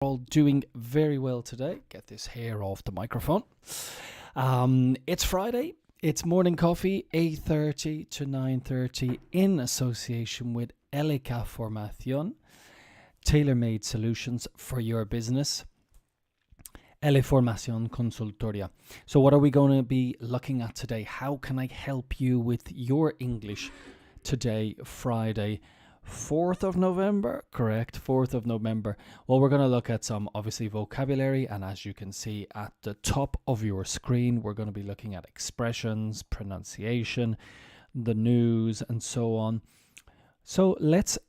All doing very well today. Get this hair off the microphone. It's Friday. It's morning coffee, 8:30 to 9:30, in association with Elica Formación, tailor-made solutions for your business. Ele Formación Consultoria. So what are we going to be looking at today? How can I help you with your English today, Friday, 4th of November? Correct, 4th of November. Well, we're going to look at some, obviously, vocabulary. And as you can see at the top of your screen, we're going to be looking at expressions, pronunciation, the news, and so on. So let's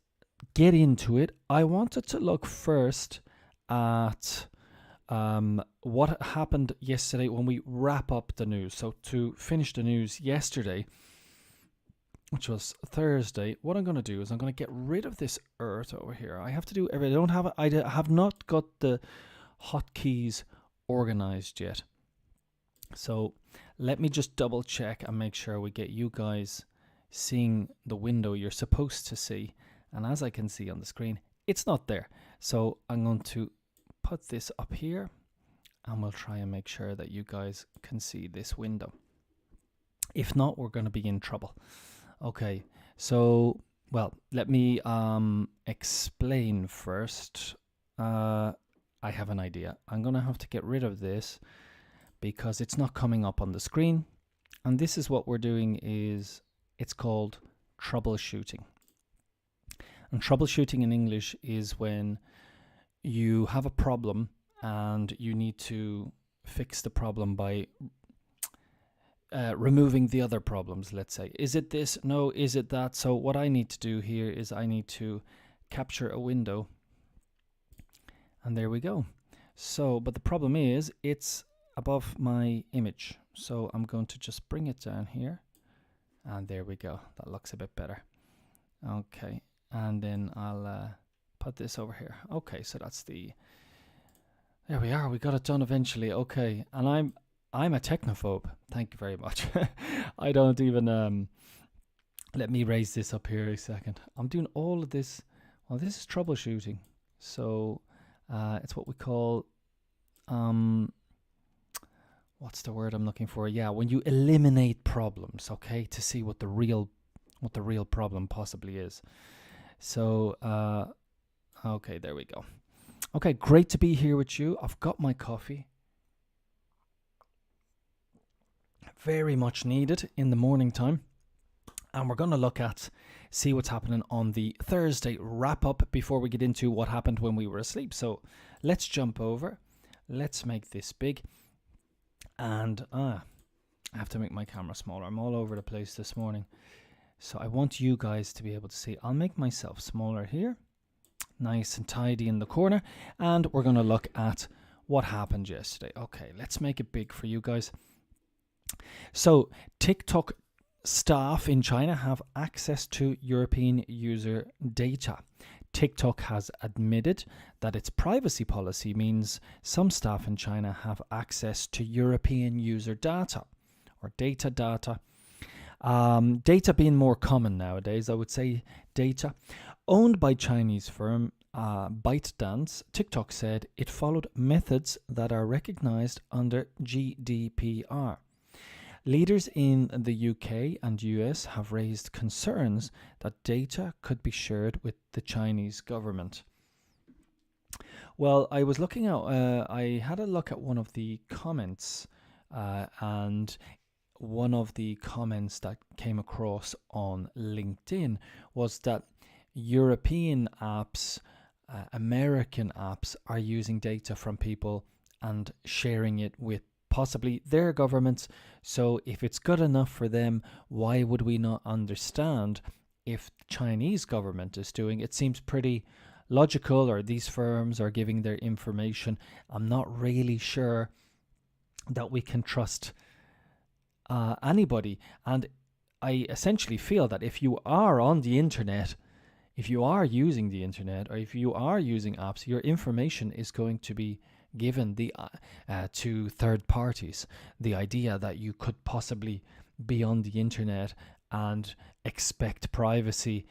get into it. I wanted to look first at what happened yesterday when we wrap up the news. So to finish the news yesterday, which was Thursday, what I'm going to do is I'm going to get rid of this earth over here. I have to do everything. I have not got the hotkeys organized yet. So let me just double check and make sure we get you guys seeing the window you're supposed to see. And as I can see on the screen, it's not there. So I'm going to put this up here and we'll try and make sure that you guys can see this window. If not, we're going to be in trouble. Okay, so, well, let me explain first. I have an idea. I'm going to have to get rid of this because it's not coming up on the screen. And this is what we're doing is, it's called troubleshooting. And troubleshooting in English is when you have a problem and you need to fix the problem by removing the other problems, let's say. Is it this? No. Is it that? So what I need to do here is I need to capture a window. And there we go. So, but the problem is it's above my image. So I'm going to just bring it down here. And there we go. That looks a bit better. Okay. And then I'll put this over here. Okay, so that's the... There we are. We got it done eventually. Okay. And I'm a technophobe. Thank you very much. I don't even... let me raise this up here a second. I'm doing all of this. Well, this is troubleshooting. So it's what we call... what's the word I'm looking for? Yeah, when you eliminate problems, okay, to see what the real problem possibly is. So, okay, there we go. Okay, great to be here with you. I've got my coffee. Very much needed in the morning time. And we're going to see what's happening on the Thursday wrap up before we get into what happened when we were asleep. So let's jump over. Let's make this big. And I have to make my camera smaller. I'm all over the place this morning. So I want you guys to be able to see. I'll make myself smaller here. Nice and tidy in the corner. And we're going to look at what happened yesterday. Okay, let's make it big for you guys. So TikTok staff in China have access to European user data. TikTok has admitted that its privacy policy means some staff in China have access to European user data or data. Data being more common nowadays, I would say data. Owned by Chinese firm ByteDance, TikTok said it followed methods that are recognized under GDPR. Leaders in the UK and US have raised concerns that data could be shared with the Chinese government. Well, I was looking at, I had a look at one of the comments, and one of the comments that came across on LinkedIn was that European apps, American apps are using data from people and sharing it with possibly their governments. So if it's good enough for them, why would we not understand if the Chinese government is doing it? Seems pretty logical, or these firms are giving their information. I'm not really sure that we can trust anybody. And I essentially feel that if you are on the internet, if you are using the internet, or if you are using apps, your information is going to be given to third parties. The idea that you could possibly be on the internet and expect privacy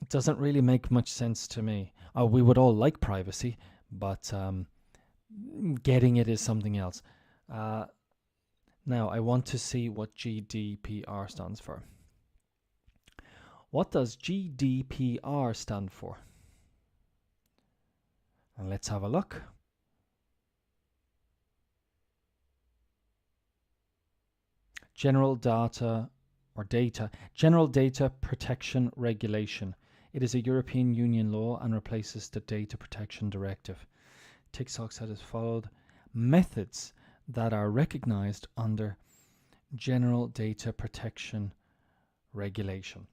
doesn't really make much sense to me. We would all like privacy, but getting it is something else. Now, I want to see what GDPR stands for. What does GDPR stand for? And let's have a look. General Data Protection Regulation. It is a European Union law and replaces the Data Protection Directive. TikTok said it followed methods that are recognized under General Data Protection Regulation.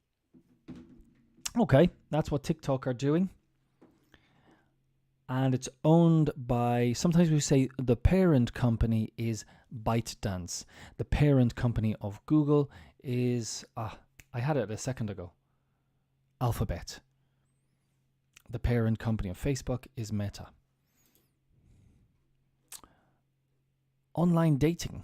Okay, that's what TikTok are doing. And it's owned by, sometimes we say the parent company is ByteDance. The parent company of Google is, I had it a second ago, Alphabet. The parent company of Facebook is Meta. Online dating.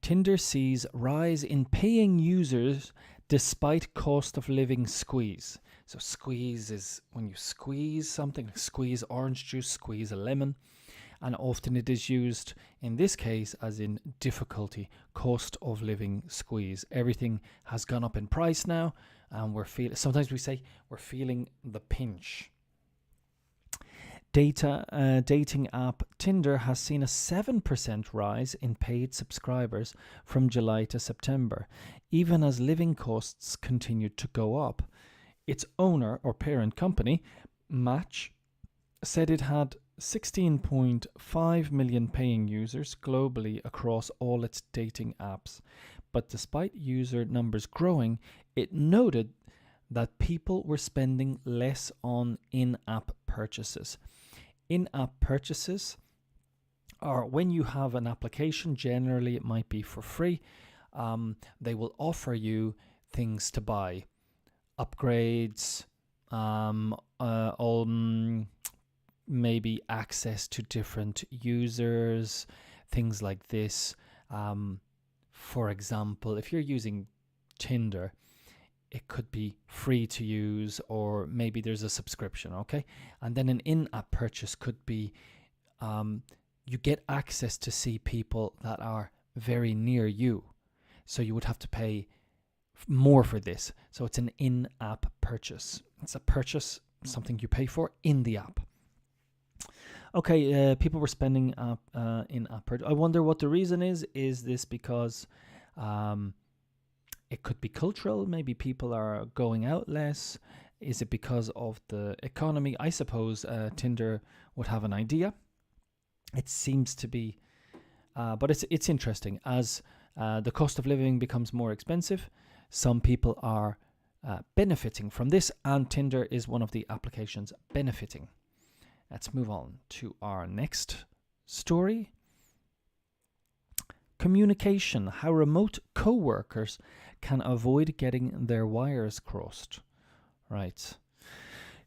Tinder sees rise in paying users despite cost of living squeeze. So squeeze is when you squeeze something, squeeze orange juice, squeeze a lemon. And often it is used in this case as in difficulty, cost of living squeeze. Everything has gone up in price now, and sometimes we say we're feeling the pinch. Dating app Tinder has seen a 7% rise in paid subscribers from July to September, even as living costs continued to go up. Its owner or parent company, Match, said it had 16.5 million paying users globally across all its dating apps. But despite user numbers growing, it noted that people were spending less on in-app purchases. In-app purchases are when you have an application, generally it might be for free. They will offer you things to buy, upgrades, maybe access to different users, things like this. For example, if you're using Tinder, it could be free to use, or maybe there's a subscription, okay? And then an in-app purchase could be you get access to see people that are very near you. So you would have to pay more for this. So it's an in-app purchase. It's a purchase, something you pay for in the app. Okay, people were spending in-app purchase. I wonder what the reason is. Is this because it could be cultural? Maybe people are going out less. Is it because of the economy? I suppose Tinder would have an idea. It seems to be, but it's interesting. As the cost of living becomes more expensive, some people are benefiting from this, and Tinder is one of the applications benefiting. Let's move on to our next story. Communication, how remote co-workers can avoid getting their wires crossed. Right.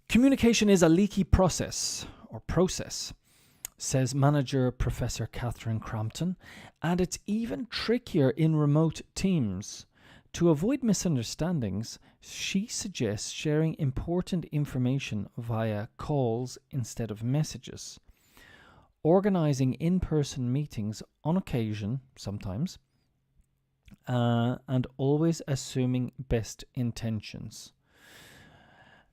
Communication is a leaky process, says manager Professor Catherine Crampton, and it's even trickier in remote teams. To avoid misunderstandings, she suggests sharing important information via calls instead of messages, organizing in-person meetings on occasion, sometimes, and always assuming best intentions.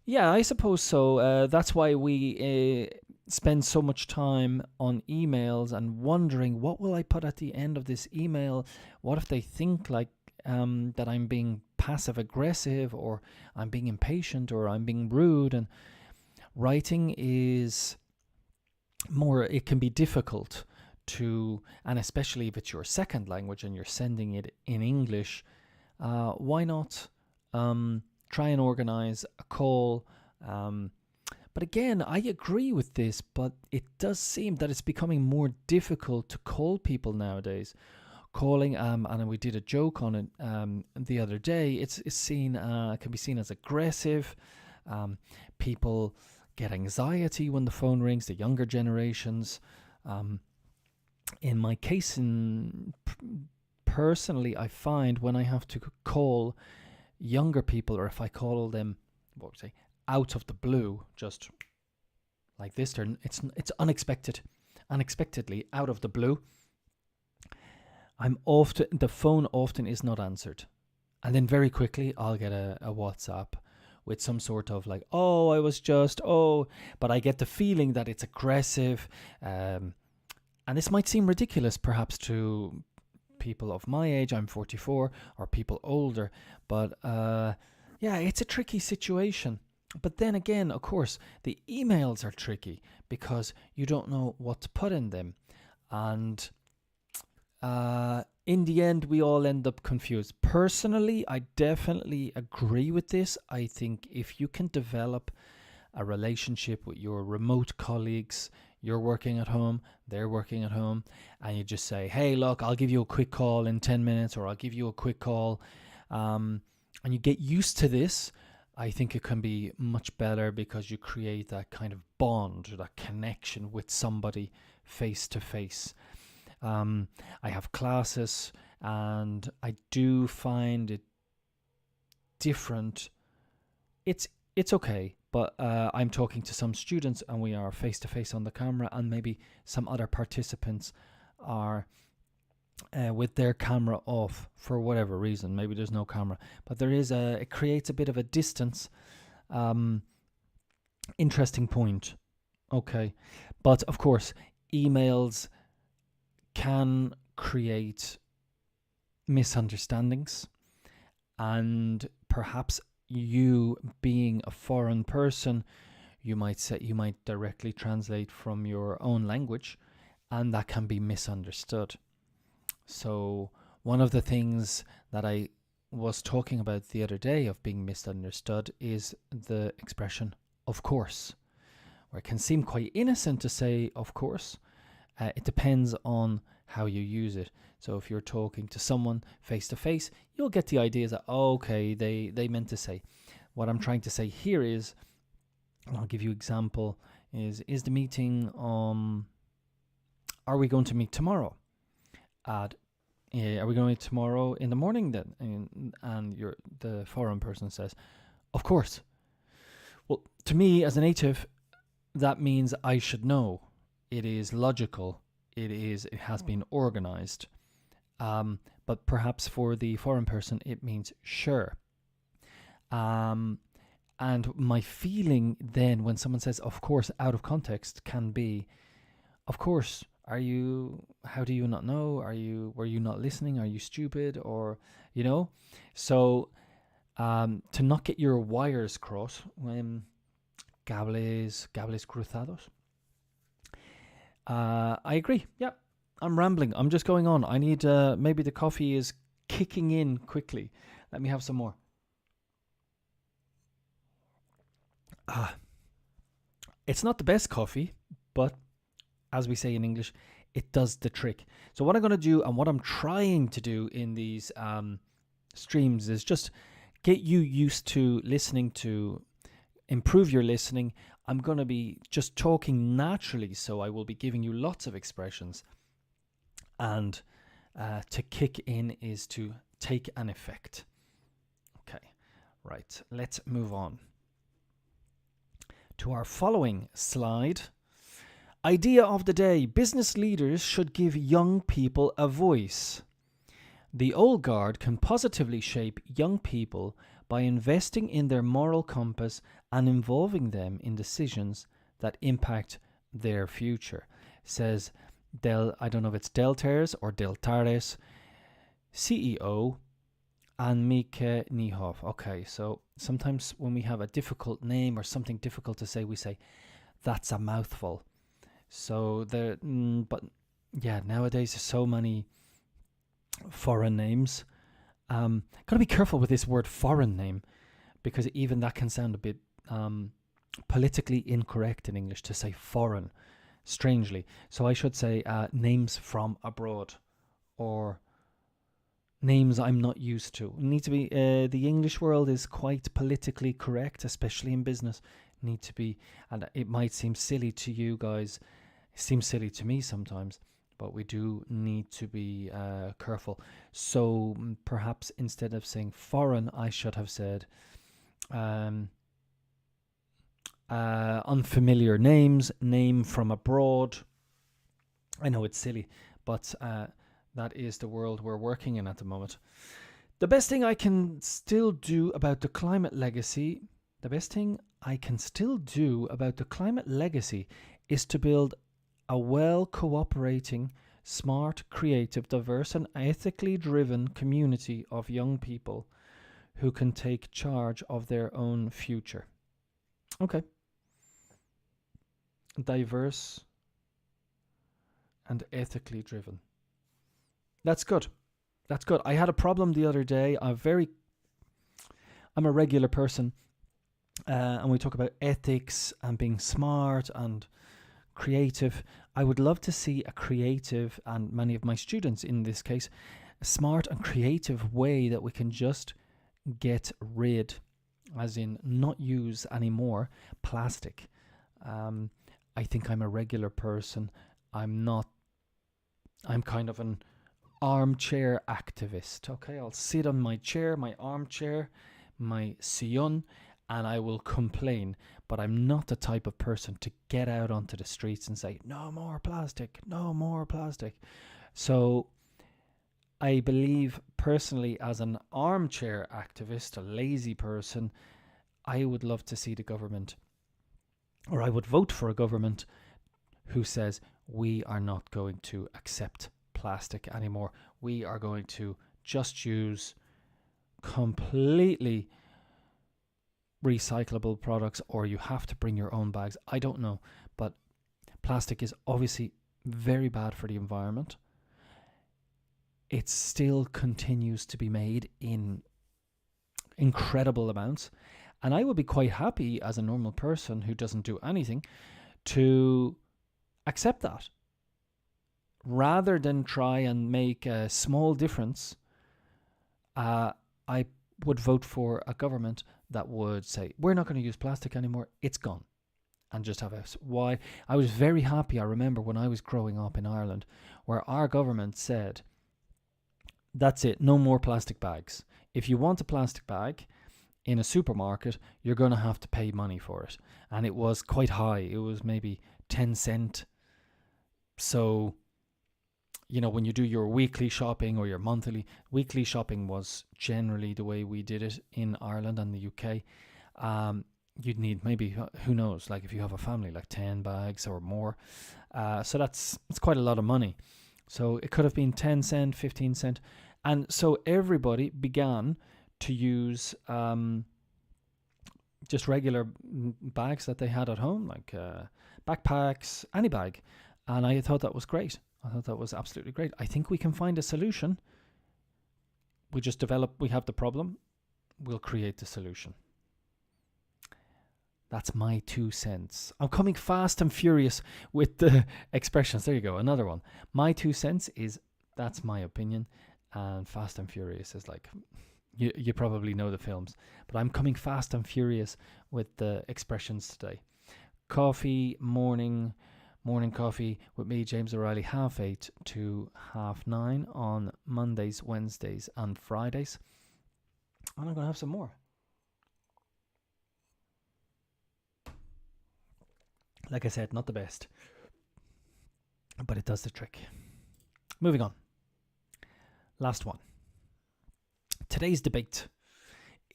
Yeah, I suppose so. That's why we spend so much time on emails and wondering, what will I put at the end of this email? What if they think like that I'm being passive aggressive, or I'm being impatient, or I'm being rude? And writing is more, it can be difficult to, and especially if it's your second language and you're sending it in English, why not try and organize a call? But again, I agree with this, but it does seem that it's becoming more difficult to call people nowadays. Calling, and we did a joke on it the other day. It's seen, can be seen as aggressive. People get anxiety when the phone rings. The younger generations. In my case, personally, I find when I have to call younger people, or if I call them, out of the blue, just like this. It's unexpectedly out of the blue. The phone often is not answered, and then very quickly I'll get a WhatsApp with some sort of like, oh, but I get the feeling that it's aggressive, and this might seem ridiculous perhaps to people of my age. I'm 44, or people older, but yeah, it's a tricky situation. But then again, of course, the emails are tricky because you don't know what to put in them, and in the end, we all end up confused. Personally, I definitely agree with this. I think if you can develop a relationship with your remote colleagues, you're working at home, they're working at home, and you just say, hey, look, I'll give you a quick call in 10 minutes, or I'll give you a quick call, and you get used to this, I think it can be much better because you create that kind of bond, or that connection with somebody face to face. I have classes, and I do find it different. It's okay, but I'm talking to some students, and we are face to face on the camera, and maybe some other participants are with their camera off for whatever reason. Maybe there's no camera, but it creates a bit of a distance. Interesting point. Okay, but of course, emails can create misunderstandings, and perhaps you being a foreign person, you might directly translate from your own language, and that can be misunderstood. So one of the things that I was talking about the other day of being misunderstood is the expression of course, where it can seem quite innocent to say of course. It depends on how you use it. So if you're talking to someone face to face, you'll get the idea that, okay, they meant to say. What I'm trying to say here is, and I'll give you example, is the meeting, are we going to meet tomorrow? Are we going to meet tomorrow in the morning then? And the foreign person says, of course. Well, to me as a native, that means I should know. It is logical. It has been organized. But perhaps for the foreign person, it means sure. And my feeling then when someone says, of course, out of context can be, of course, how do you not know? Were you not listening? Are you stupid? Or, so to not get your wires crossed, cables cruzados. I agree. Yeah, I'm rambling. I'm just going on. I need, maybe the coffee is kicking in quickly. Let me have some more. It's not the best coffee, but as we say in English, it does the trick. So what I'm going to do, and what I'm trying to do in these streams, is just get you used to listening, to improve your listening. I'm going to be just talking naturally, so I will be giving you lots of expressions. And to kick in is to take an effect. Okay, right, let's move on to our following slide. Idea of the day: business leaders should give young people a voice. The old guard can positively shape young people by investing in their moral compass and involving them in decisions that impact their future, says I don't know if it's Deltares or Deltares, CEO Anmike Niehoff. Okay, so sometimes when we have a difficult name or something difficult to say, we say, that's a mouthful. So but yeah, nowadays there's so many foreign names. Gotta be careful with this word foreign name, because even that can sound a bit politically incorrect in English to say foreign, strangely. So I should say names from abroad, or names I'm not used to. Need to be the English world is quite politically correct, especially in business. Need to be, and it might seem silly to you guys. It seems silly to me sometimes, but we do need to be careful. So perhaps instead of saying foreign, I should have said unfamiliar names, name from abroad. I know it's silly, but that is the world we're working in at the moment. The best thing I can still do about the climate legacy, is to build a well cooperating, smart, creative, diverse, and ethically driven community of young people who can take charge of their own future. Okay. Diverse and ethically driven. That's good. That's good. I had a problem the other day. I'm a regular person, and we talk about ethics and being smart and creative. I would love to see a creative, and many of my students in this case, a smart and creative way that we can just get rid, as in not use anymore, plastic. I think I'm a regular person. I'm kind of an armchair activist. Okay, I'll sit on my chair, my armchair, my sillon, and I will complain. But I'm not the type of person to get out onto the streets and say, no more plastic, no more plastic. So I believe personally, as an armchair activist, a lazy person, I would love to see the government, or I would vote for a government who says, we are not going to accept plastic anymore. We are going to just use completely recyclable products, or you have to bring your own bags. I don't know, but plastic is obviously very bad for the environment. It still continues to be made in incredible amounts, and I would be quite happy as a normal person who doesn't do anything to accept that, rather than try and make a small difference. I would vote for a government that would say, we're not going to use plastic anymore, it's gone, and just have a why. I was very happy, I remember when I was growing up in Ireland, where our government said, that's it, no more plastic bags. If you want a plastic bag in a supermarket, you're going to have to pay money for it. And it was quite high. It was maybe 10 cent. So, when you do your weekly shopping or your weekly shopping was generally the way we did it in Ireland and the UK. You'd need maybe, who knows, like if you have a family, like 10 bags or more. So it's quite a lot of money. So it could have been 10 cent, 15 cent. And so everybody began to use just regular bags that they had at home, like backpacks, any bag. And I thought that was great. I thought that was absolutely great. I think we can find a solution. We have the problem, we'll create the solution. That's my 2 cents. I'm coming fast and furious with the expressions. There you go, another one. My 2 cents is, that's my opinion, and Fast and Furious is like, you probably know the films, but I'm coming fast and furious with the expressions today. Coffee, morning coffee with me, James O Reilly, 8:30 to 9:30 on Mondays, Wednesdays, and Fridays. And I'm going to have some more. Like I said, not the best, but it does the trick. Moving on. Last one. Today's debate.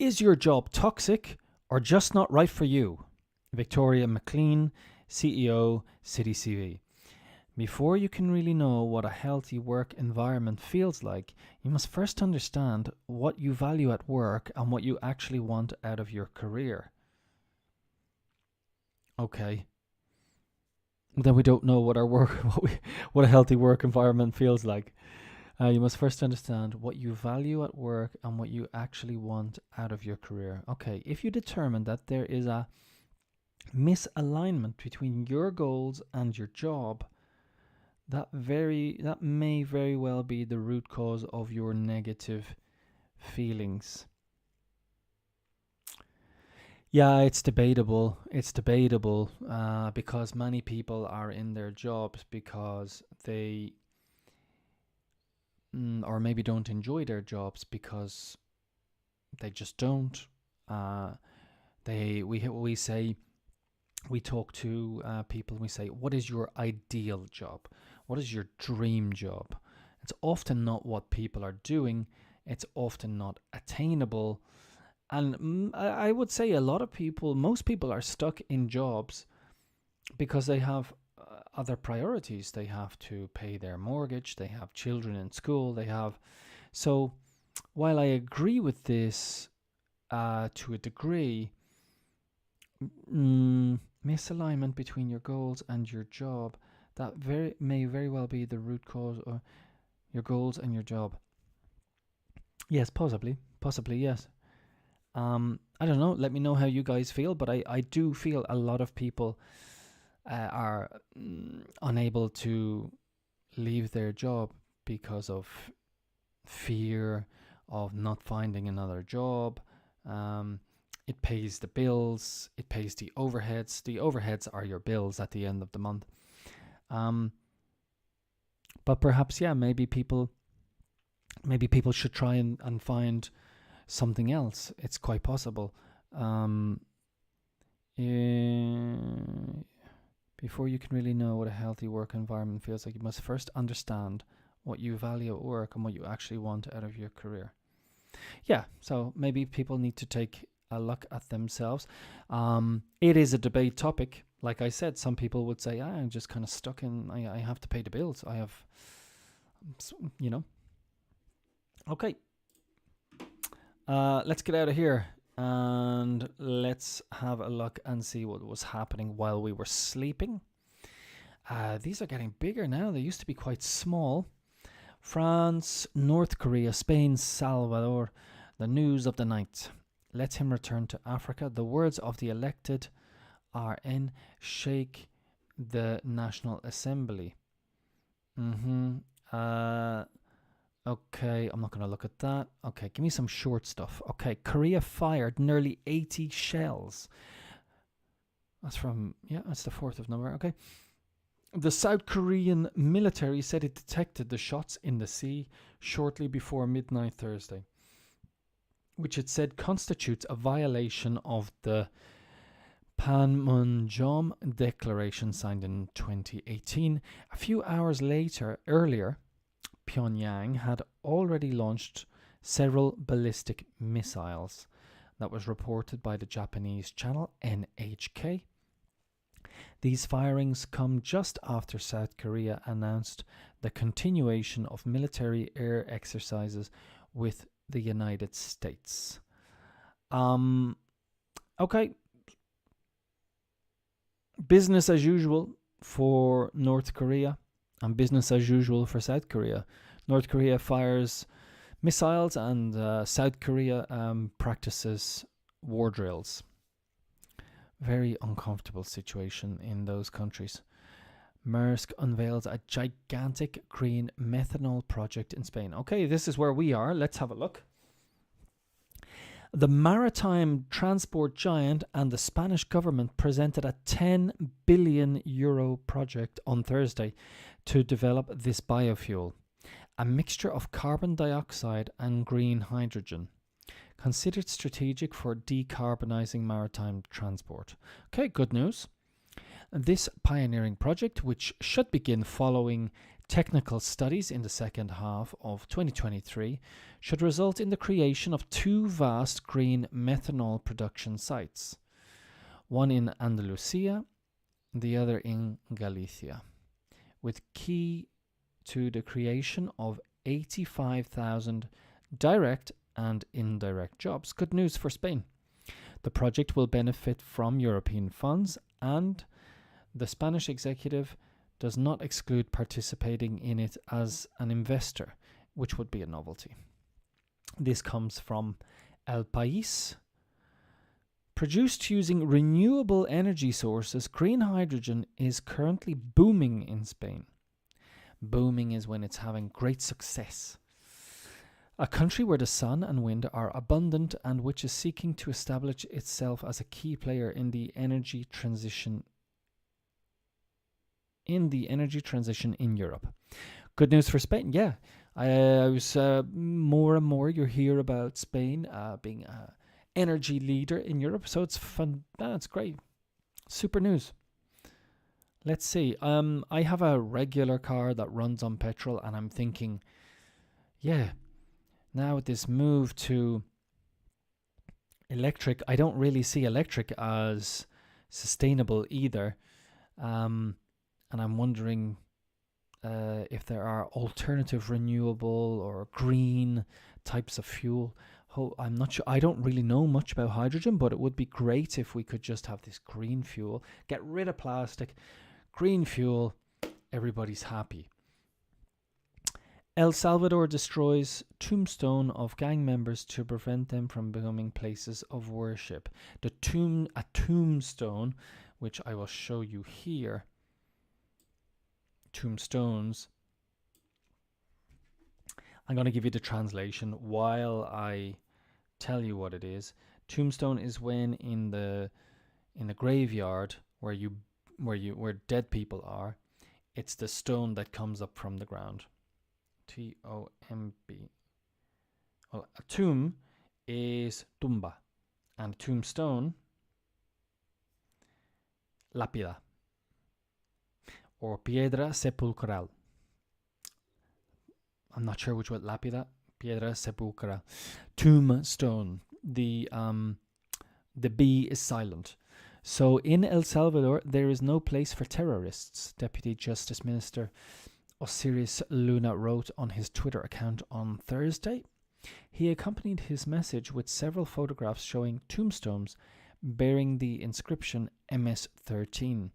Is your job toxic or just not right for you? Victoria McLean, CEO, City CV. Before you can really know what a healthy work environment feels like, you must first understand what you value at work and what you actually want out of your career. Okay. Then we don't know what what a healthy work environment feels like. You must first understand what you value at work and what you actually want out of your career. Okay, if you determine that there is a misalignment between your goals and your job, that may very well be the root cause of your negative feelings. Yeah, it's debatable. Because many people are in their jobs because they or maybe don't enjoy their jobs because they just don't. We say we talk to people and we say, what is your ideal job? What is your dream job? It's often not what people are doing. It's often not attainable. And I would say a lot of people, most people are stuck in jobs because they have other priorities. They have to pay their mortgage. They have children in school. So while I agree with this to a degree, misalignment between your goals and your job, that may very well be the root cause of your goals and your job. Yes, possibly, yes. I don't know. Let me know how you guys feel, but I do feel a lot of people are unable to leave their job because of fear of not finding another job. It pays the bills. It pays the overheads. The overheads are your bills at the end of the month. But perhaps, maybe people should try and find something else. It's quite possible. Before you can really know what a healthy work environment feels like, you must first understand what you value at work and what you actually want out of your career. Yeah, so maybe people need to take a look at themselves. It is a debate topic. Like I said, some people would say, I'm just kind of stuck in, I have to pay the bills. Okay. Let's get out of here and let's have a look and see what was happening while we were sleeping. These are getting bigger now. They used to be quite small. France, North Korea, Spain, Salvador. The news of the night. Let him return to Africa. The words of the elected RN shake the National Assembly. Okay, I'm not going to look at that. Okay, give me some short stuff. Okay, Korea fired nearly 80 shells. That's the 4th of November. Okay. The South Korean military said it detected the shots in the sea shortly before midnight Thursday, which it said constitutes a violation of the Panmunjom Declaration signed in 2018. A few hours earlier, Pyongyang had already launched several ballistic missiles. That was reported by the Japanese channel NHK. These firings come just after South Korea announced the continuation of military air exercises with the United States. Okay. Business as usual for North Korea and business as usual for South Korea. North Korea fires missiles and South Korea practices war drills. Very uncomfortable situation in those countries. Maersk unveils a gigantic green methanol project in Spain. Okay, this is where we are. Let's have a look. The maritime transport giant and the Spanish government presented a €10 billion project on Thursday to develop this biofuel, a mixture of carbon dioxide and green hydrogen, considered strategic for decarbonising maritime transport. Okay, good news. This pioneering project, which should begin following technical studies in the second half of 2023, should result in the creation of 2 vast green methanol production sites, one in Andalusia, the other in Galicia, with key to the creation of 85,000 direct and indirect jobs. Good news for Spain. The project will benefit from European funds, and the Spanish executive does not exclude participating in it as an investor, which would be a novelty. This comes from El País. Produced using renewable energy sources, green hydrogen is currently booming in Spain. Booming is when it's having great success. A country where the sun and wind are abundant and which is seeking to establish itself as a key player in the energy transition in Europe. Good news for Spain. Yeah, I was more and more you hear about Spain being an energy leader in Europe, so it's fun. That's great. Super news. Let's see. I have a regular car that runs on petrol, and I'm thinking, yeah, now with this move to electric, I don't really see electric as sustainable either. And I'm wondering if there are alternative renewable or green types of fuel. I'm not sure. I don't really know much about hydrogen, but it would be great if we could just have this green fuel. Get rid of plastic, green fuel, everybody's happy. El Salvador destroys tombstone of gang members to prevent them from becoming places of worship. A tombstone, which I will show you here. Tombstones. I'm going to give you the translation while I tell you what it is. Tombstone is when in the graveyard where dead people are, it's the stone that comes up from the ground. T-O-M-B. Well, a tomb is tumba, and a tombstone, lápida, or piedra sepulcral. I'm not sure which one. Lápida, piedra sepulcral, tombstone. The B is silent. So in El Salvador, there is no place for terrorists. Deputy Justice Minister Osiris Luna wrote on his Twitter account on Thursday. He accompanied his message with several photographs showing tombstones bearing the inscription MS-13.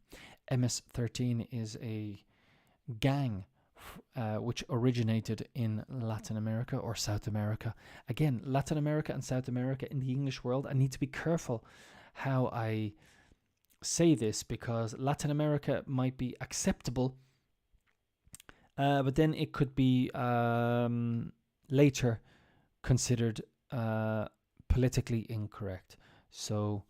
MS-13 is a gang which originated in Latin America or South America. Again, Latin America and South America in the English world, I need to be careful how I say this, because Latin America might be acceptable, but then it could be later considered politically incorrect. So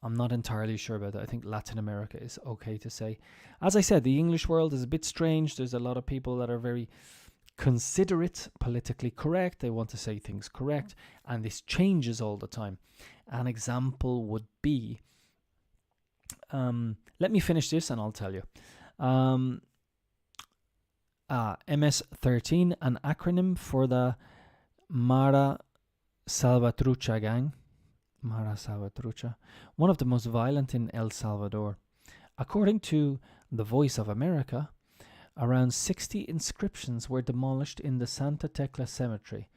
I'm not entirely sure about that. I think Latin America is okay to say. As I said, the English world is a bit strange. There's a lot of people that are very considerate, politically correct. They want to say things correct, and this changes all the time. An example would be, let me finish this and I'll tell you. MS-13, an acronym for the Mara Salvatrucha gang. Mara Salvatrucha, one of the most violent in El Salvador. According to The Voice of America, around 60 inscriptions were demolished in the Santa Tecla Cemetery,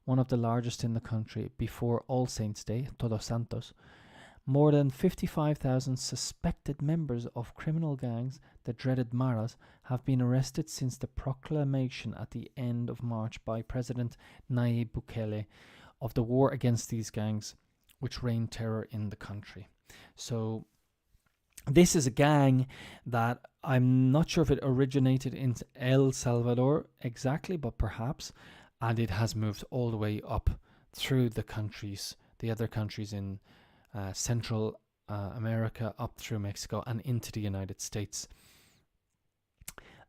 one of the largest in the country, before All Saints' Day, Todos Santos. More than 55,000 suspected members of criminal gangs, the dreaded Maras, have been arrested since the proclamation at the end of March by President Nayib Bukele of the war against these gangs, which rained terror in the country. So this is a gang that I'm not sure if it originated in El Salvador exactly, but perhaps, and it has moved all the way up through the countries, the other countries in Central America, up through Mexico and into the United States.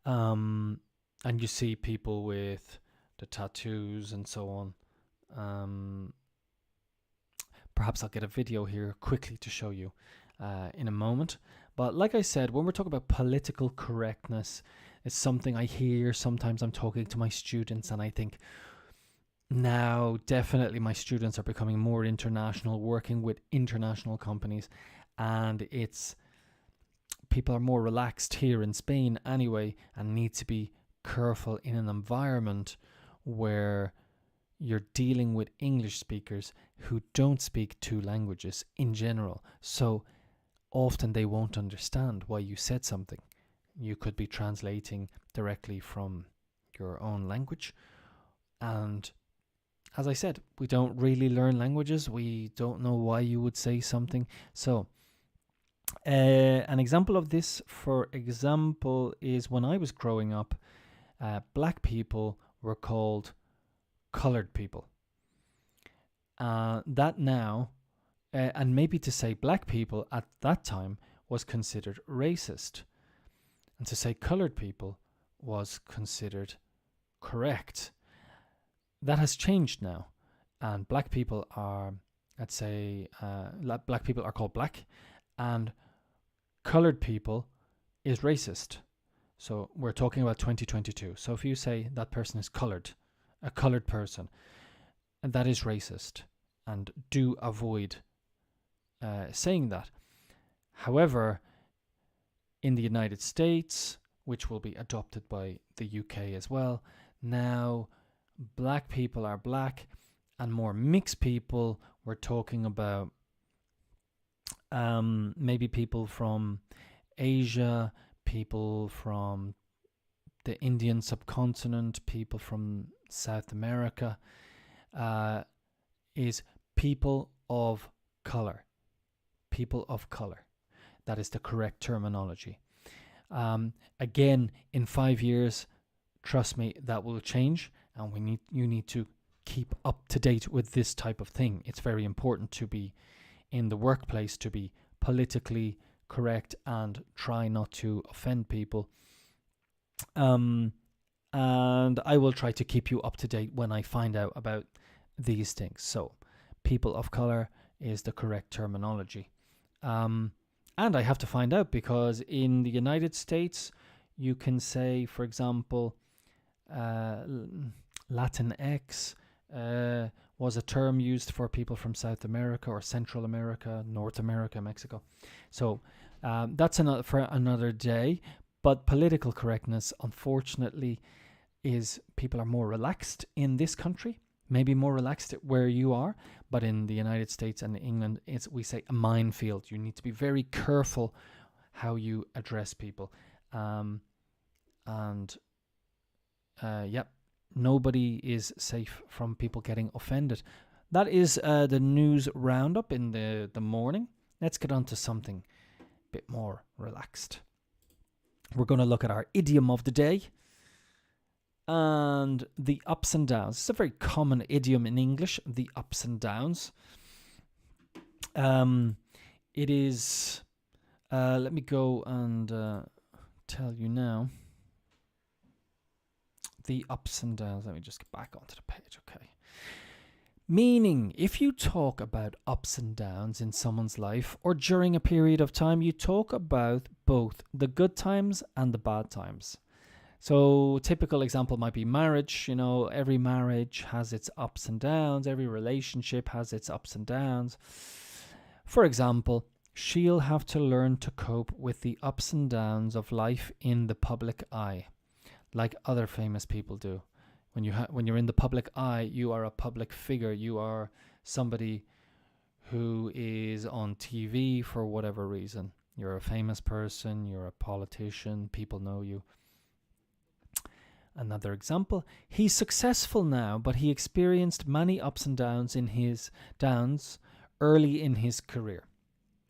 And you see people with the tattoos and so on. Perhaps I'll get a video here quickly to show you in a moment. But like I said, when we're talking about political correctness, it's something I hear. Sometimes I'm talking to my students and I think, now definitely my students are becoming more international, working with international companies, and it's people are more relaxed here in Spain anyway, and need to be careful in an environment where you're dealing with English speakers who don't speak two languages in general. So often they won't understand why you said something. You could be translating directly from your own language. And as I said, we don't really learn languages. We don't know why you would say something. So an example of this, for example, is when I was growing up, black people were called colored people. That now, and maybe to say black people at that time was considered racist. And to say colored people was considered correct. That has changed now. And black people are, let's say, black people are called black. And colored people is racist. So we're talking about 2022. So if you say that person is colored, a colored person, and that is racist, and do avoid saying that. However, in the United States, which will be adopted by the UK as well, now black people are black, and more mixed people, we're talking about maybe people from Asia, people from the Indian subcontinent, people from South America, is people of color. People of color. That is the correct terminology. Again, in 5 years, trust me, that will change, and you need to keep up to date with this type of thing. It's very important to be in the workplace, to be politically correct and try not to offend people. And I will try to keep you up to date when I find out about these things. So, people of color is the correct terminology. And I have to find out, because in the United States, you can say, for example, Latinx was a term used for people from South America or Central America, North America, Mexico. So that's for another day. But political correctness, unfortunately, is people are more relaxed in this country, maybe more relaxed where you are, but in the United States and England, we say a minefield. You need to be very careful how you address people. Nobody is safe from people getting offended. That is the news roundup in the morning. Let's get on to something a bit more relaxed. We're going to look at our idiom of the day and the ups and downs. It's a very common idiom in English, the ups and downs. It is, let me go and tell you now. The ups and downs. Let me just get back onto the page, okay. Meaning, if you talk about ups and downs in someone's life or during a period of time, you talk about both the good times and the bad times. So, typical example might be marriage. Every marriage has its ups and downs. Every relationship has its ups and downs. For example, she'll have to learn to cope with the ups and downs of life in the public eye, like other famous people do. When you're in the public eye, you are a public figure. You are somebody who is on TV for whatever reason. You're a famous person. You're a politician. People know you. Another example, he's successful now, but he experienced many ups and downs early in his career.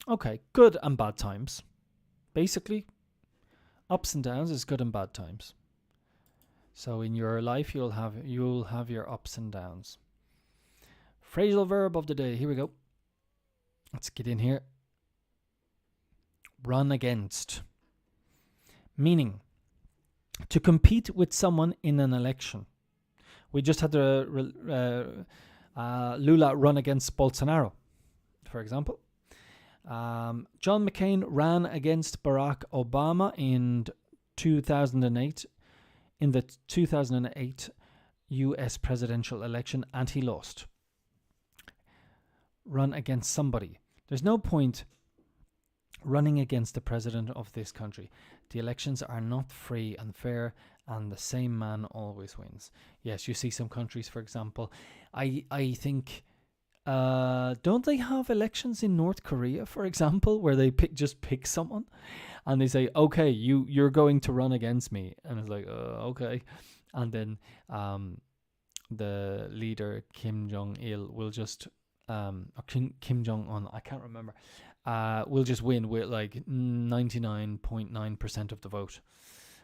Okay, good and bad times. Basically, ups and downs is good and bad times. So in your life, you'll have your ups and downs. Phrasal verb of the day. Here we go. Let's get in here. Run against. Meaning, to compete with someone in an election. We just had Lula run against Bolsonaro, for example. John McCain ran against Barack Obama in 2008. In the 2008 US presidential election, and he lost. Run against somebody. There's no point running against the president of this country. The elections are not free and fair, and the same man always wins. Yes, you see some countries, for example, I think, don't they have elections in North Korea, for example, where they just pick someone? And they say, okay, you're going to run against me. And it's like, okay. And then the leader, Kim Jong-il, will just, or Kim Jong-un, I can't remember, will just win with like 99.9% of the vote.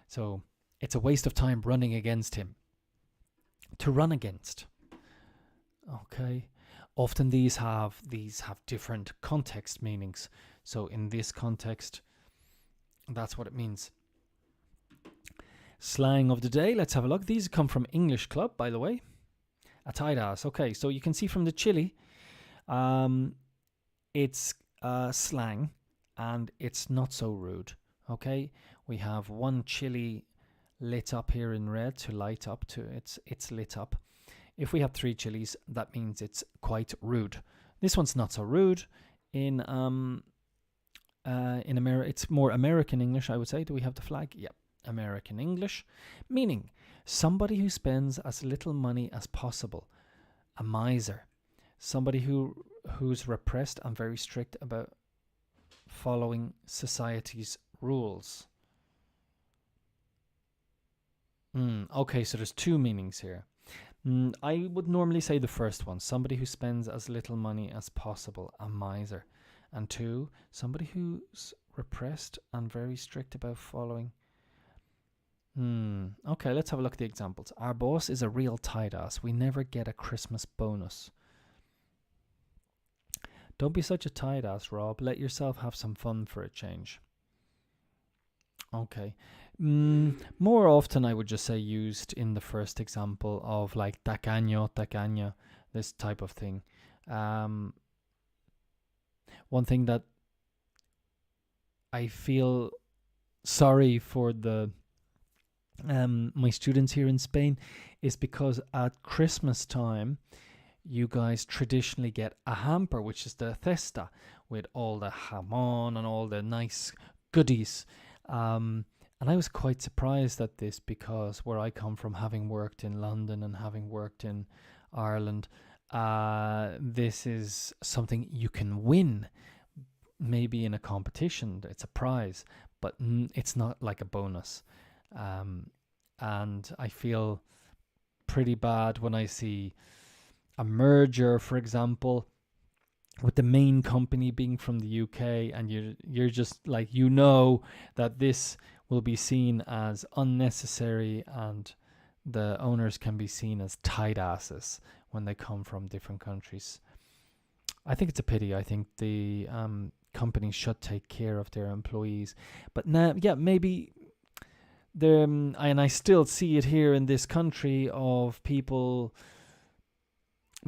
So it's a waste of time running against him. To run against. Okay. Often these have different context meanings. So in this context, that's what it means. Slang of the day. Let's have a look. These come from English Club, by the way. Ataidas. Okay, so you can see from the chili, it's slang, and it's not so rude. Okay, we have one chili lit up here in red to light up to it's lit up. If we have 3 chilies, that means it's quite rude. This one's not so rude. In America, it's more American English, I would say. Do we have the flag? Yeah, American English, meaning somebody who spends as little money as possible, a miser, somebody who's repressed and very strict about following society's rules. Okay, so there's 2 meanings here. I would normally say the first one, somebody who spends as little money as possible, a miser. And 2, somebody who's repressed and very strict about following. Okay, let's have a look at the examples. Our boss is a real tight ass. We never get a Christmas bonus. Don't be such a tight ass, Rob. Let yourself have some fun for a change. Okay. More often, I would just say used in the first example of like tacaño, tacaña, this type of thing. One thing that I feel sorry for my students here in Spain is because at Christmas time, you guys traditionally get a hamper, which is the cesta, with all the jamón and all the nice goodies. And I was quite surprised at this because where I come from, having worked in London and having worked in Ireland, this is something you can win. Maybe in a competition, it's a prize, but it's not like a bonus. And I feel pretty bad when I see a merger, for example, with the main company being from the UK, and you're just like, that this will be seen as unnecessary, and the owners can be seen as tight asses when they come from different countries. I think it's a pity. I think the companies should take care of their employees. But now, maybe and I still see it here in this country of people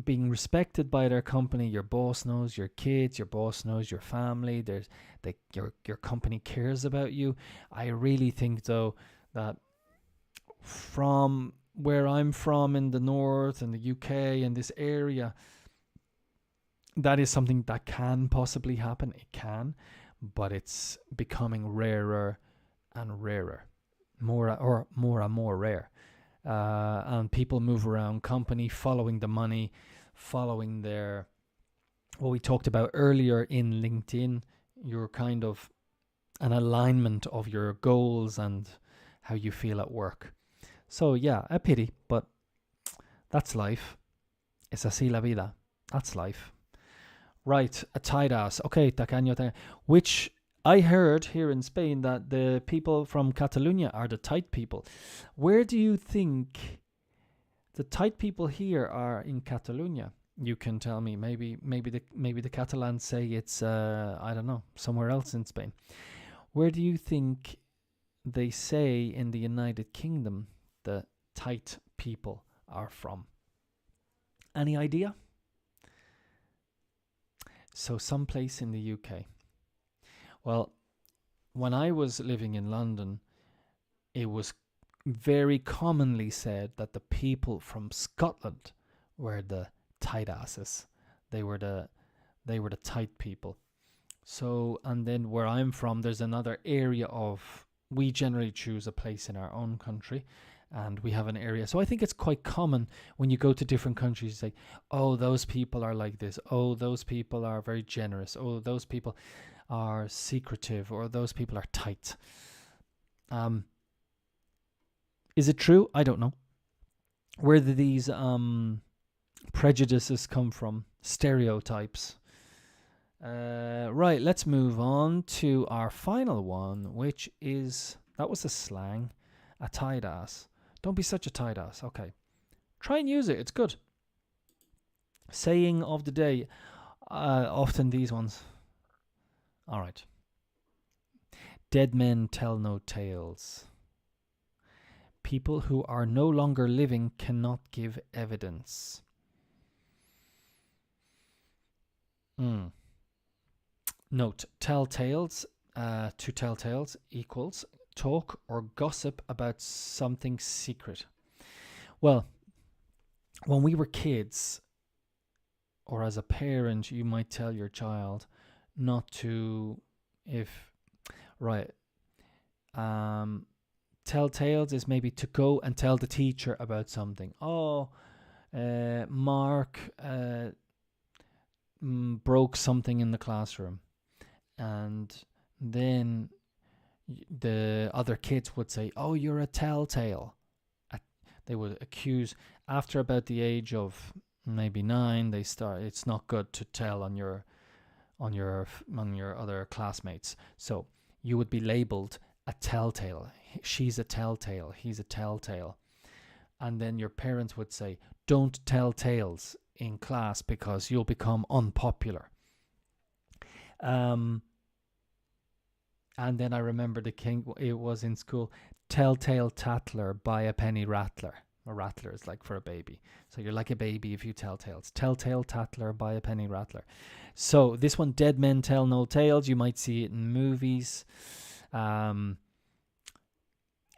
being respected by their company. Your boss knows your kids, your boss knows your family. Your company cares about you. I really think, though, that from where I'm from in the north and the UK and this area, that is something that can possibly happen. It can, but it's becoming rarer and rarer, more and more rare. And people move around company following the money, following what we talked about earlier in LinkedIn, your kind of an alignment of your goals and how you feel at work. So yeah, a pity, but that's life. Es así la vida. That's life. Right, a tight ass. Okay, tacaño, which I heard here in Spain that the people from Catalonia are the tight people. Where do you think the tight people here are in Catalonia? You can tell me. Maybe the Catalans say it's I don't know, somewhere else in Spain. Where do you think they say in the United Kingdom the tight people are from? Any idea? So someplace in the UK. Well, when I was living in London, it was very commonly said that the people from Scotland were the tight asses. They were the tight people. So, and then where I'm from, there's another area we generally choose a place in our own country, and we have an area. So I think it's quite common when you go to different countries, you say, oh, those people are like this. Oh, those people are very generous. Oh, those people are secretive, or those people are tight. Is it true? I don't know. Where do these prejudices come from? Stereotypes. Right, let's move on to our final one, which is, that was a slang, a tight ass. Don't be such a tight ass. Okay. Try and use it. It's good. Saying of the day. Often these ones. All right. Dead men tell no tales. People who are no longer living cannot give evidence. Note, telltales, to tell tales equals talk or gossip about something secret. Well, when we were kids, or as a parent, you might tell your child not to, if, right, tell tales is maybe to go and tell the teacher about something. Oh, Mark broke something in the classroom. And then the other kids would say, "Oh, you're a telltale." They would accuse. After about the age of maybe 9, they start. It's not good to tell on your other classmates. So you would be labeled a telltale. She's a telltale. He's a telltale. And then your parents would say, "Don't tell tales in class because you'll become unpopular." And then I remember it was in school, telltale tattler, buy a penny rattler. A rattler is like for a baby. So you're like a baby if you tell tales. Telltale tattler, buy a penny rattler. So this one, dead men tell no tales. You might see it in movies, in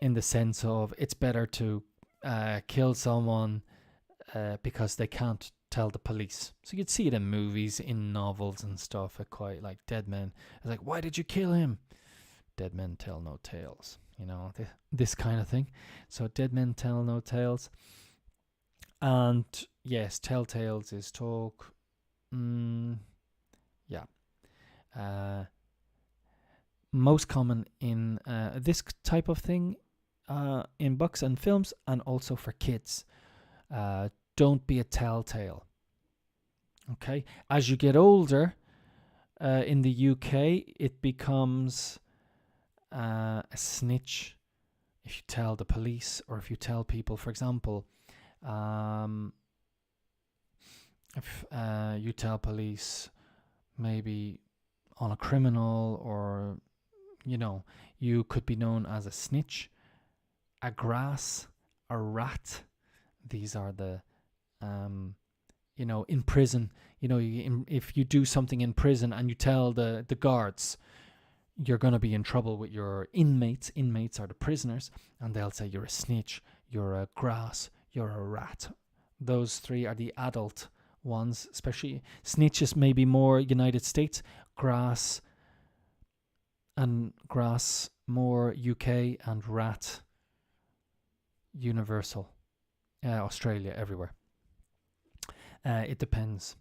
the sense of it's better to kill someone because they can't tell the police. So you'd see it in movies, in novels and stuff. Quite like dead men. It's like, why did you kill him? Dead men tell no tales. This kind of thing. So dead men tell no tales. And yes, tell tales is talk. Yeah. Most common in this type of thing in books and films, and also for kids. Don't be a telltale. Okay. As you get older, in the UK, it becomes a snitch if you tell the police, or if you tell people, for example, if you tell police maybe on a criminal, or you could be known as a snitch, a grass, a rat. These are the in prison, if you do something in prison and you tell the guards, you're going to be in trouble with your inmates. Inmates are the prisoners, and they'll say you're a snitch, you're a grass, you're a rat. Those 3 are the adult ones, especially snitches maybe more United States, grass more UK, and rat universal, Australia, everywhere. It depends.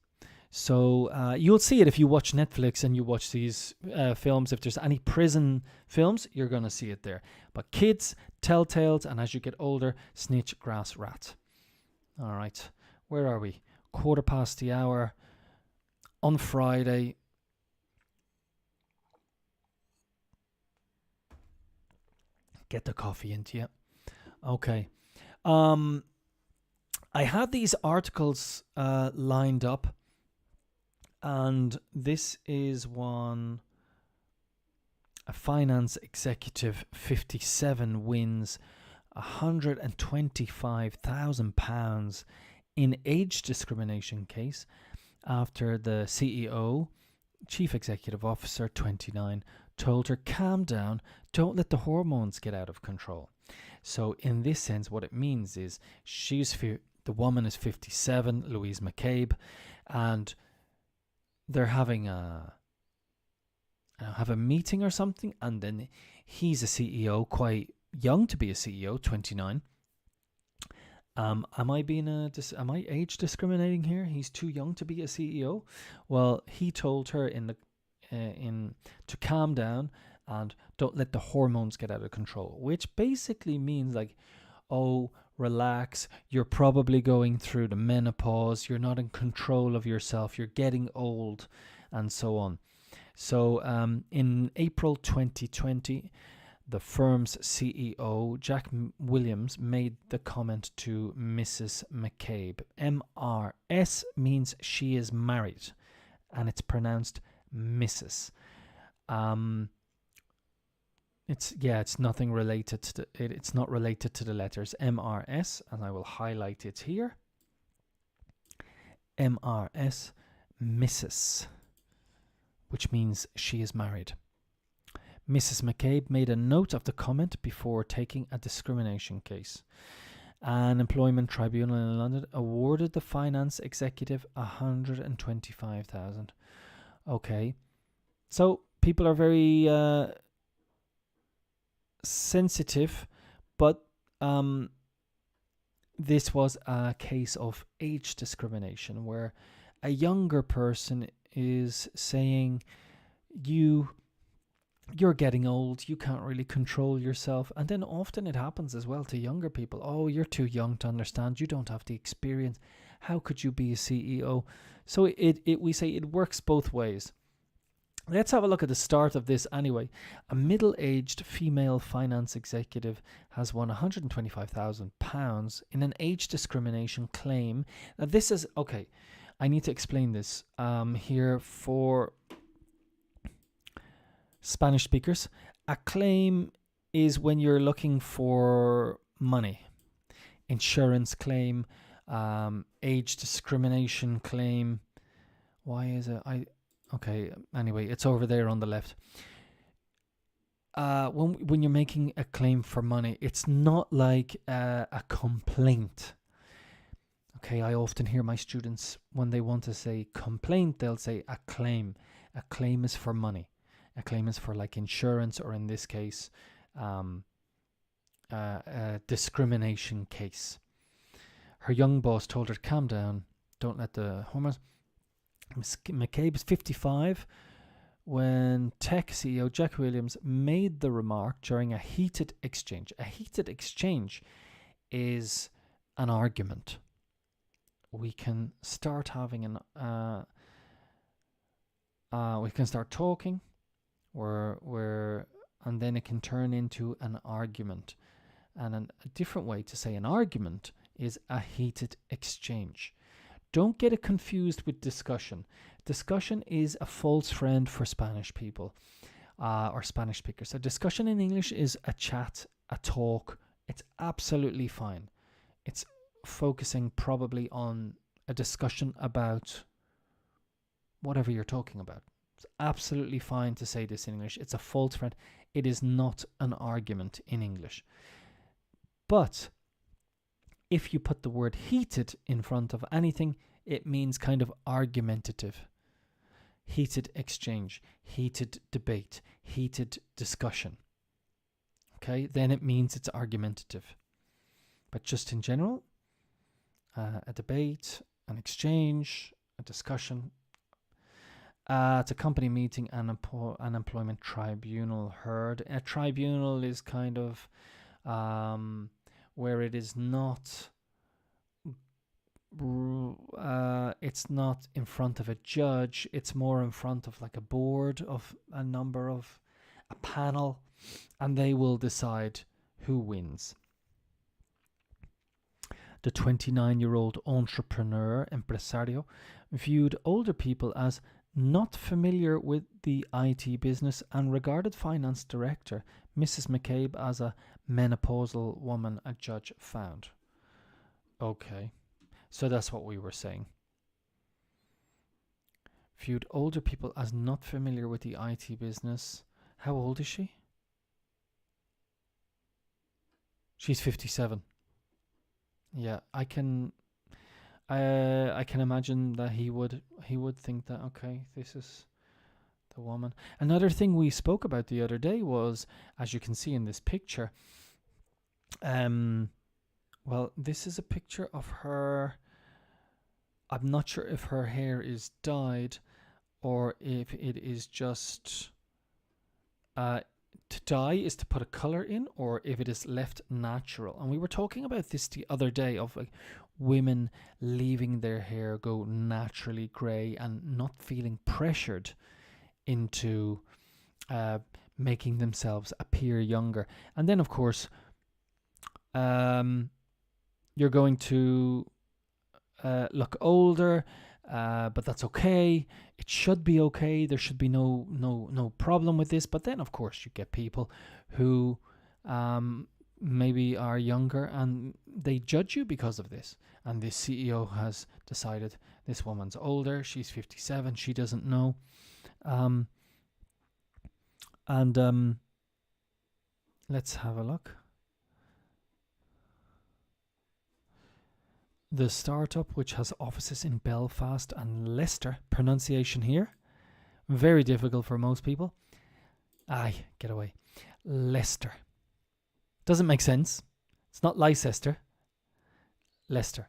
So you'll see it if you watch Netflix and you watch these films. If there's any prison films, you're going to see it there. But kids, telltales, and as you get older, snitch, grass, rat. All right. Where are we? 1:15 on Friday. Get the coffee into you. Okay. I had these articles lined up. And this is one. A finance executive, 57, wins £125,000 in age discrimination case after the CEO, chief executive officer, 29, told her, calm down, don't let the hormones get out of control. So in this sense, what it means is the woman is 57, Louise McCabe, and they're having have a meeting or something, and then he's a CEO, quite young to be a CEO, 29. Am I age discriminating here? He's too young to be a CEO. Well, he told her to calm down and don't let the hormones get out of control, which basically means like, oh, relax, you're probably going through the menopause, you're not in control of yourself, you're getting old, and so on. So in April 2020, the firm's CEO, Jack Williams, made the comment to Mrs. McCabe. MRS means she is married, and it's pronounced Mrs. It's nothing related to it's not related to the letters MRS, and I will highlight it here. MRS, Mrs. which means she is married. Mrs. McCabe made a note of the comment before taking a discrimination case. An employment tribunal in London awarded the finance executive $125,000. Okay, so people are very sensitive, but this was a case of age discrimination where a younger person is saying you're getting old, you can't really control yourself. And then often it happens as well to younger people. Oh, you're too young to understand, you don't have the experience, how could you be a CEO? So we say it works both ways. Let's have a look at the start of this anyway. A middle-aged female finance executive has won £125,000 in an age discrimination claim. Now this is, okay, I need to explain this here for Spanish speakers. A claim is when you're looking for money. Insurance claim, age discrimination claim. Why is it? Okay, anyway, it's over there on the left. When you're making a claim for money, it's not like a complaint. Okay, I often hear my students, when they want to say complaint, they'll say a claim. A claim is for money. A claim is for like insurance, or in this case, a discrimination case. Her young boss told her, calm down, don't let the hormones. Ms. McCabe is 55 when tech CEO Jack Williams made the remark during a heated exchange. A heated exchange is an argument. We can start having we can start talking, and then it can turn into an argument. And a different way to say an argument is a heated exchange. Don't get it confused with discussion. Discussion is a false friend for Spanish people or Spanish speakers. A discussion in English is a chat, a talk. It's absolutely fine. It's focusing probably on a discussion about whatever you're talking about. It's absolutely fine to say this in English. It's a false friend. It is not an argument in English. But if you put the word heated in front of anything, it means kind of argumentative. Heated exchange, heated debate, heated discussion. Okay, then it means it's argumentative. But just in general, a debate, an exchange, a discussion. It's a company meeting, an employment tribunal heard. A tribunal is kind of where it is not it's not in front of a judge, it's more in front of like a board of a panel, and they will decide who wins. The 29-year-old entrepreneur, empresario, viewed older people as not familiar with the IT business and regarded finance director Mrs. McCabe as a menopausal woman, a judge found. Okay, so that's what we were saying. Viewed older people as not familiar with the IT business. How old is she? She's 57. Yeah, I can imagine that he would think that, okay, this is the woman. Another thing we spoke about the other day was, as you can see in this picture, well, this is a picture of her. I'm not sure if her hair is dyed or if it is just to dye is to put a color in, or if it is left natural. And we were talking about this the other day, of like women leaving their hair go naturally grey and not feeling pressured into making themselves appear younger. And then of course you're going to look older, but that's okay. It should be okay. There should be no problem with this. But then of course you get people who maybe are younger and they judge you because of this. And this CEO has decided this woman's older, she's 57, she doesn't know. And let's have a look. The startup, which has offices in Belfast and Leicester, pronunciation here, very difficult for most people. Aye, get away. Leicester. Doesn't make sense. It's not Leicester. Leicester.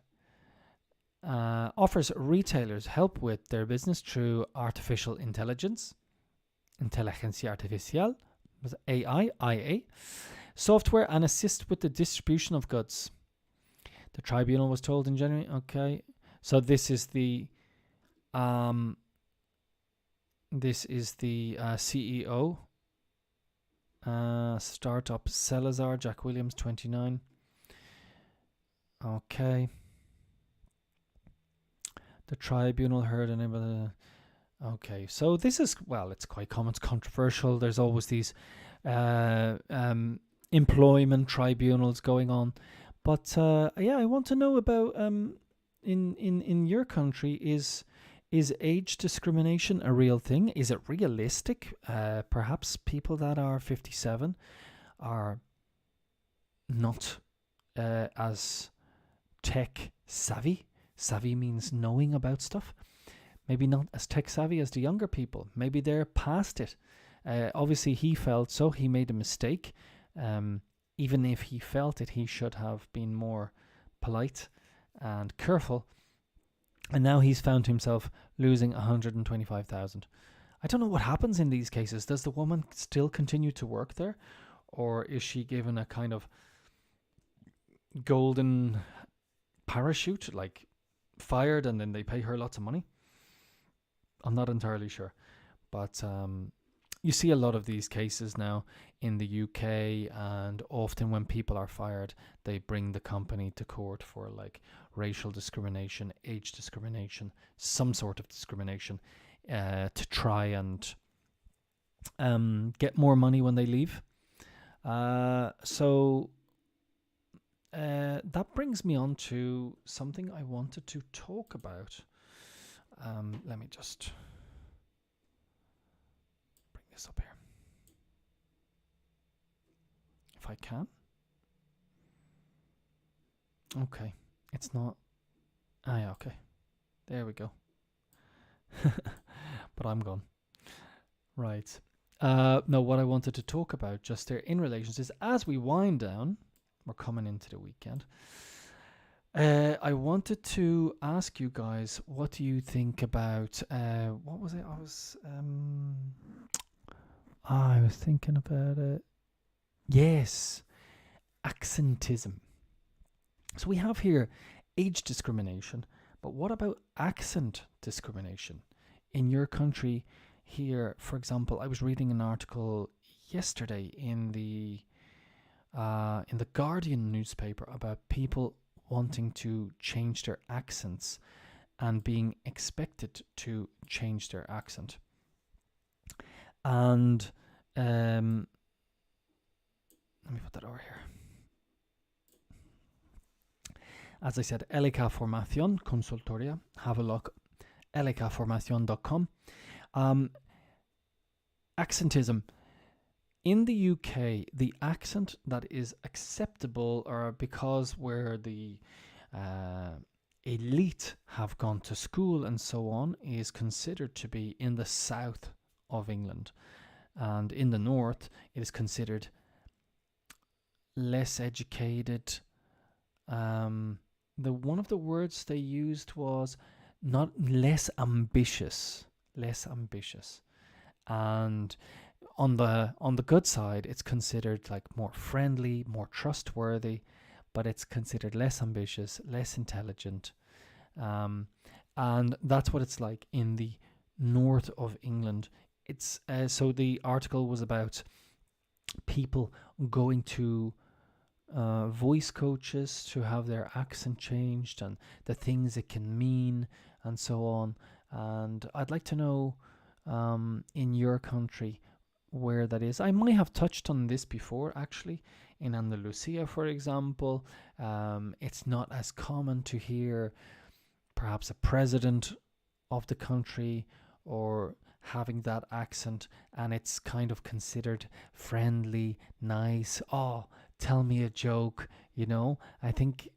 Offers retailers help with their business through artificial intelligence, inteligencia artificial, AI, IA, software, and assist with the distribution of goods. The tribunal was told in January. Okay, so this is the CEO, startup Salazar, Jack Williams, 29. Okay. The tribunal heard anybody. Okay, so this is, well, it's quite common. It's controversial. There's always these employment tribunals going on. But yeah, I want to know about in your country, is age discrimination a real thing? Is it realistic? Perhaps people that are 57 are not as tech savvy. Savvy means knowing about stuff. Maybe not as tech savvy as the younger people. Maybe they're past it. Obviously, he felt so. He made a mistake. Even if he felt it, he should have been more polite and careful. And now he's found himself losing 125,000. I don't know what happens in these cases. Does the woman still continue to work there? Or is she given a kind of golden parachute, like fired and then they pay her lots of money? I'm not entirely sure. But you see a lot of these cases now in the UK, and often when people are fired, they bring the company to court for like racial discrimination, age discrimination, some sort of discrimination, to try and get more money when they leave. So that brings me on to something I wanted to talk about. Let me just bring this up here, if I can. Okay, it's not. Ah, yeah, okay. There we go. But I'm gone. Right. No, what I wanted to talk about just there in relations is, as we wind down, we're coming into the weekend. I wanted to ask you guys, what do you think about what was it? I was thinking about it. Yes, accentism. So we have here age discrimination, but what about accent discrimination? In your country here, for example, I was reading an article yesterday in the Guardian newspaper about people wanting to change their accents and being expected to change their accent. And let me put that over here. As I said, Elica Formación Consultoria. Have a look. elicaformacion.com. Accentism. In the UK, the accent that is acceptable, or because where the elite have gone to school and so on, is considered to be in the south of England. And in the north, it is considered less educated. One of the words they used was not less ambitious. Less ambitious. And on the good side, it's considered like more friendly, more trustworthy, but it's considered less ambitious, less intelligent, and that's what it's like in the north of England. It's so the article was about people going to voice coaches to have their accent changed and the things it can mean and so on. And I'd like to know in your country where that is. I might have touched on this before, actually. In Andalusia, for example, it's not as common to hear perhaps a president of the country or having that accent, and it's kind of considered friendly, nice. Oh, tell me a joke, I think.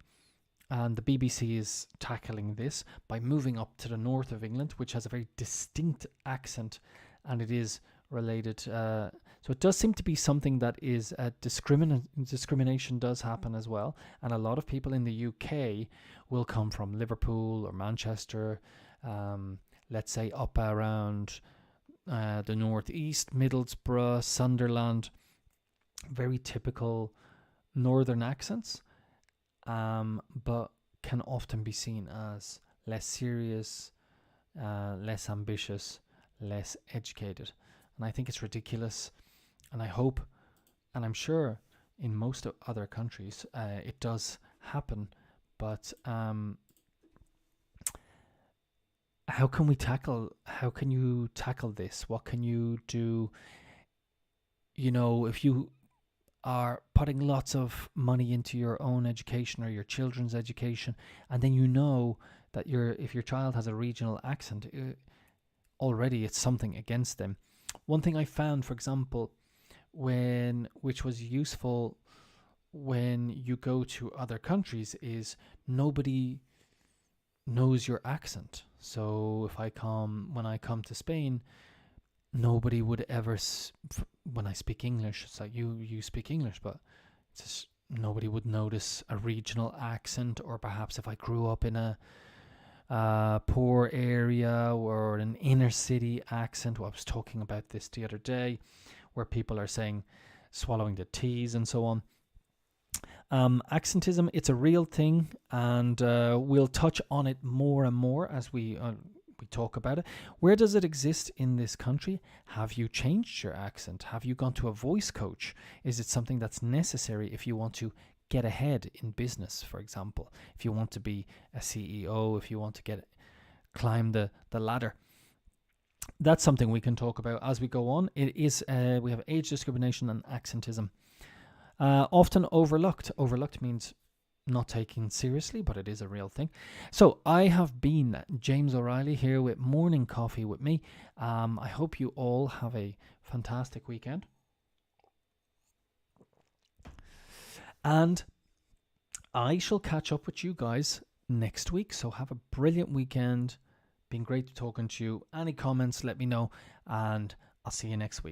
And the BBC is tackling this by moving up to the north of England, which has a very distinct accent, and it is related. So it does seem to be something that is discrimination does happen as well. And a lot of people in the UK will come from Liverpool or Manchester, let's say up around the northeast, Middlesbrough, Sunderland, very typical northern accents. But can often be seen as less serious, less ambitious, less educated. And I think it's ridiculous. And I hope, and I'm sure in most other countries, it does happen. But how can you tackle this? What can you do? If you are putting lots of money into your own education or your children's education, and then that if your child has a regional accent, already it's something against them. One thing I found, for example, which was useful when you go to other countries, is nobody knows your accent. So when I come to Spain, nobody would ever, when I speak English, it's like you speak English, but it's just, nobody would notice a regional accent. Or perhaps if I grew up in a poor area or an inner city accent. Well, I was talking about this the other day, where people are saying swallowing the T's and so on. Accentism, it's a real thing, and we'll touch on it more and more as we talk about it. Where does it exist in this country? Have you changed your accent? Have you gone to a voice coach? Is it something that's necessary if you want to get ahead in business, for example? If you want to be a CEO, if you want to climb the ladder? That's something we can talk about as we go on. It is we have age discrimination and accentism. Often overlooked. Overlooked means not taken seriously, but it is a real thing. So I have been James O'Reilly here with Morning Coffee with me. I hope you all have a fantastic weekend. And I shall catch up with you guys next week. So have a brilliant weekend. Been great talking to you. Any comments, let me know. And I'll see you next week.